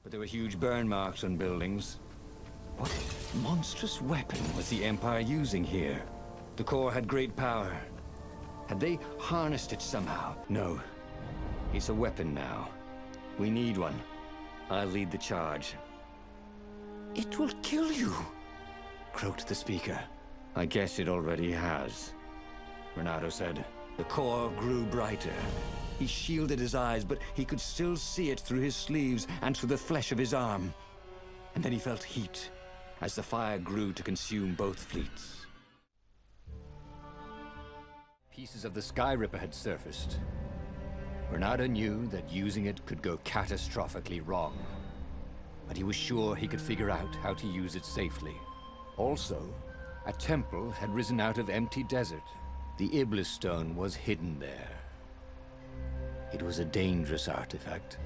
but there were huge burn marks on buildings. What monstrous weapon was the Empire using here? The core had great power. Had they harnessed it somehow? No. It's a weapon now. We need one. I'll lead the charge. It will kill you, croaked the speaker. I guess it already has, Renato said. The core grew brighter. He shielded his eyes, but he could still see it through his sleeves and through the flesh of his arm. And then he felt heat, as the fire grew to consume both fleets. Pieces of the Sky Ripper had surfaced. Renato knew that using it could go catastrophically wrong, but he was sure he could figure out how to use it safely. Also, a temple had risen out of empty desert. The Iblis stone was hidden there. It was a dangerous artifact.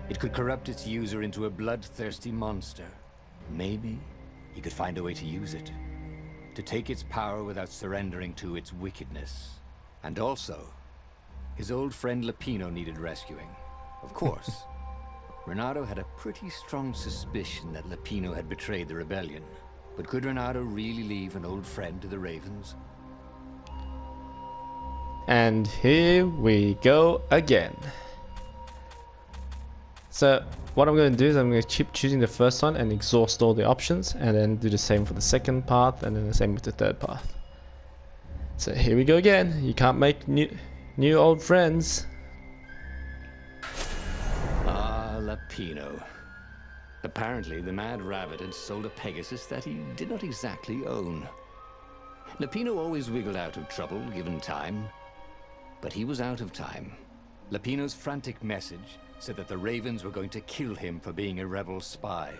It could corrupt its user into a bloodthirsty monster. Maybe he could find a way to use it, to take its power without surrendering to its wickedness. And also, his old friend Lapino needed rescuing. Of course, Renato had a pretty strong suspicion that Lapino had betrayed the rebellion. But could Renato really leave an old friend to the Ravens? And here we go again. So what I'm going to do is I'm going to keep choosing the first one and exhaust all the options, and then do the same for the second path, and then the same with the third path. So here we go again. You can't make new old friends. Ah, Lapino. Apparently, the Mad Rabbit had sold a Pegasus that he did not exactly own. Lapino always wiggled out of trouble, given time. But he was out of time. Lapino's frantic message said that the Ravens were going to kill him for being a rebel spy.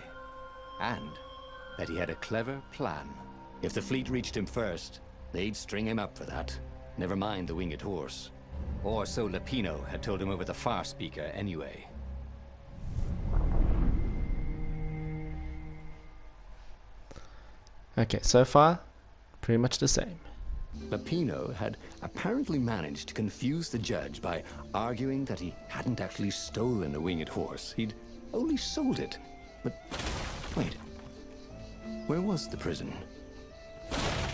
And that he had a clever plan. If the fleet reached him first, they'd string him up for that. Never mind the winged horse. Or so Lapino had told him over the far speaker anyway. Okay, so far, pretty much the same. Lapino had apparently managed to confuse the judge by arguing that he hadn't actually stolen a winged horse. He'd only sold it. But wait, where was the prison?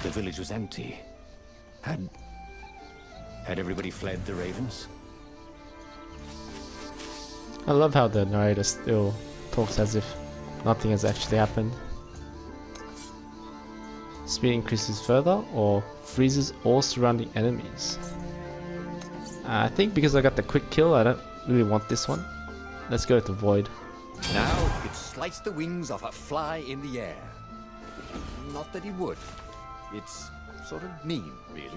The village was empty. Had everybody fled the Ravens? I love how the narrator still talks as if nothing has actually happened. Speed increases further or freezes all surrounding enemies. I think because I got the quick kill, I don't really want this one. Let's go to Void. Now he could slice the wings off a fly in the air. Not that he would. It's sort of mean, really.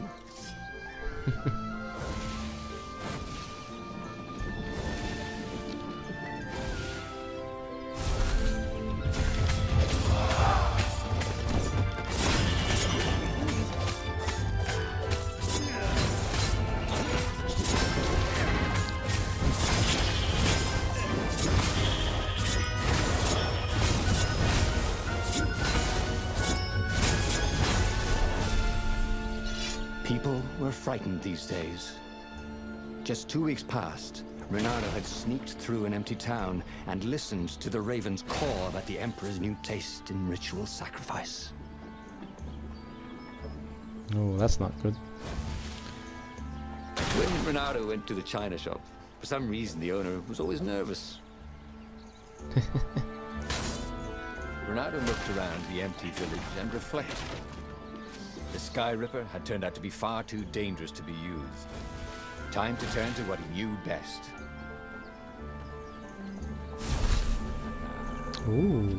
People were frightened these days. Just 2 weeks past, Renato had sneaked through an empty town and listened to the Ravens caw about the Emperor's new taste in ritual sacrifice. Oh, that's not good. When Renato went to the china shop, for some reason the owner was always nervous. Renato looked around the empty village and reflected. The Sky Ripper had turned out to be far too dangerous to be used. Time to turn to what he knew best. Ooh.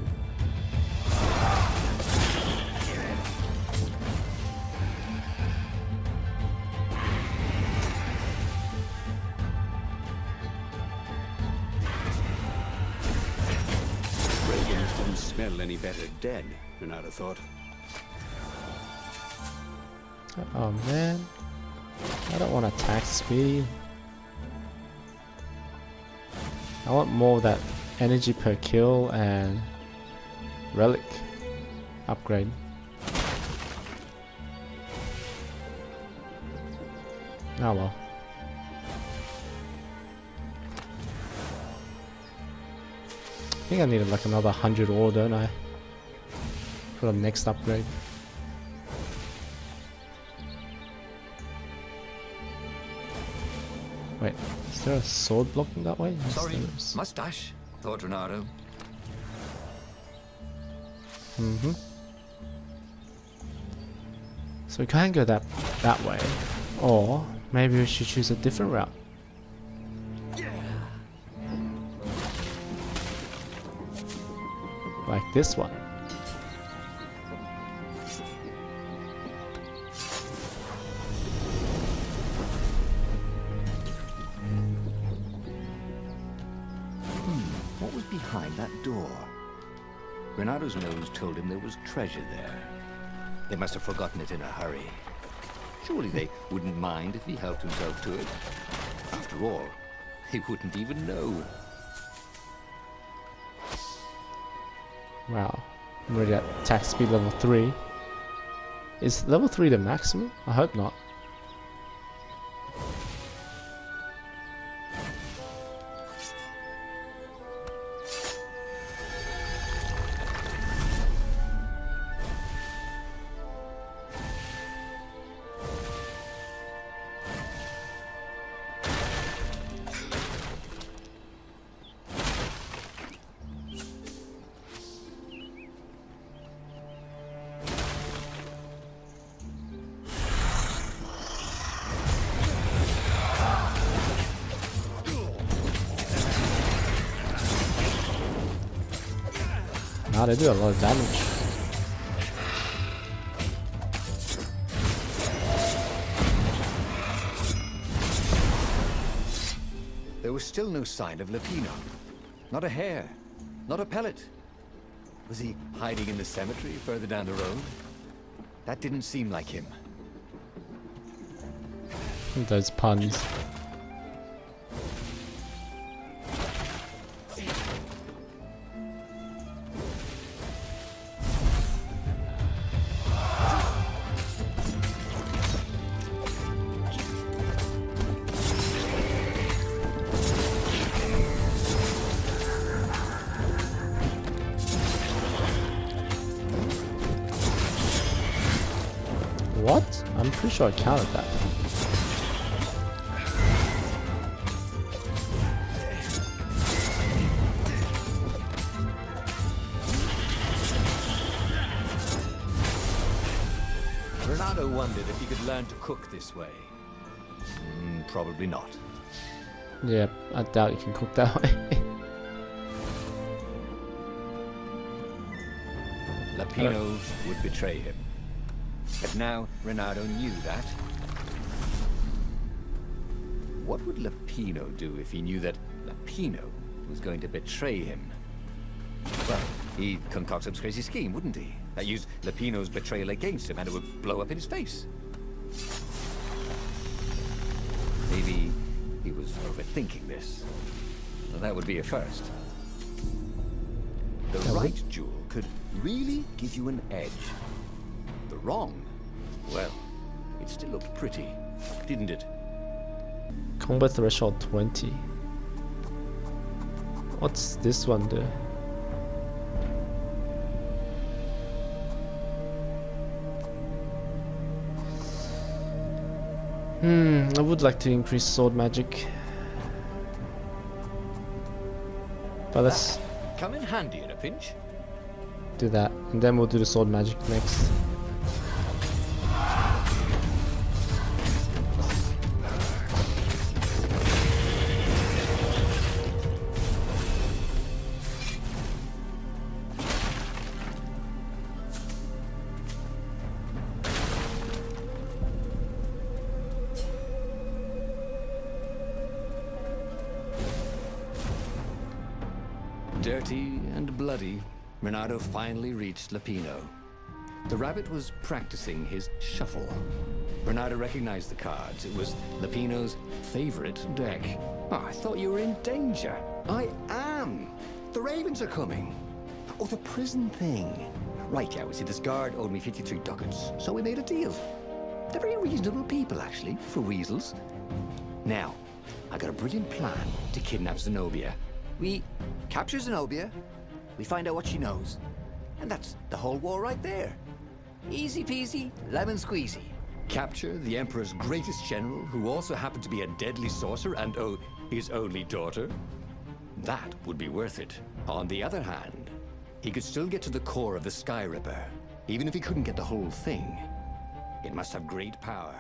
Ravens didn't smell any better dead, Renato thought. Oh man, I don't want to attack Speedy. I want more of that energy per kill and relic upgrade. Oh well. think I needed like another 100 ore, don't I? For the next upgrade. Wait, is there a sword blocking that way? Yes, Sorry, there is. mustache, thought Renato. Mm-hmm. So we can't go that way. Or maybe we should choose a different route. Like this one. What was behind that door? Renato's nose told him there was treasure there. They must have forgotten it in a hurry. Surely they wouldn't mind if he helped himself to it. After all, they wouldn't even know. Wow. I'm already at attack speed level 3. Is level 3 the maximum? I hope not. Nah, they do a lot of damage. There was still no sign of Lupino. Not a hair, not a pellet. Was he hiding in the cemetery further down the road? That didn't seem like him. Those puns. What? I'm pretty sure I counted that. Renato wondered if he could learn to cook this way. Probably not. Yeah, I doubt you can cook that way. Lupino would betray him. But now Renato knew that. What would Lupino do if he knew that Lupino was going to betray him? Well, he'd concoct some crazy scheme, wouldn't he? That used Lupino's betrayal against him and it would blow up in his face. Maybe he was overthinking this. Well, that would be a first. The right jewel could really give you an edge. The wrong, well, it still looked pretty, didn't it? Combat threshold 20. What's this one do? I would like to increase sword magic. But let's Come in handy in a pinch. do that, and then we'll do the sword magic next. Dirty and bloody, Renato finally reached Lupino. The rabbit was practicing his shuffle. Renato recognized the cards. It was Lupino's favorite deck. Oh, I thought you were in danger. I am. The ravens are coming. Oh, the prison thing. Right, yeah, see, this guard owed me 53 ducats, so we made a deal. They're very reasonable people, actually, for weasels. Now, I got a brilliant plan to kidnap Zenobia. We capture Zenobia, we find out what she knows. And that's the whole war right there. Easy peasy, lemon squeezy. Capture the Emperor's greatest general, who also happened to be a deadly sorcerer, and oh, his only daughter? That would be worth it. On the other hand, he could still get to the core of the Sky Ripper, even if he couldn't get the whole thing. It must have great power.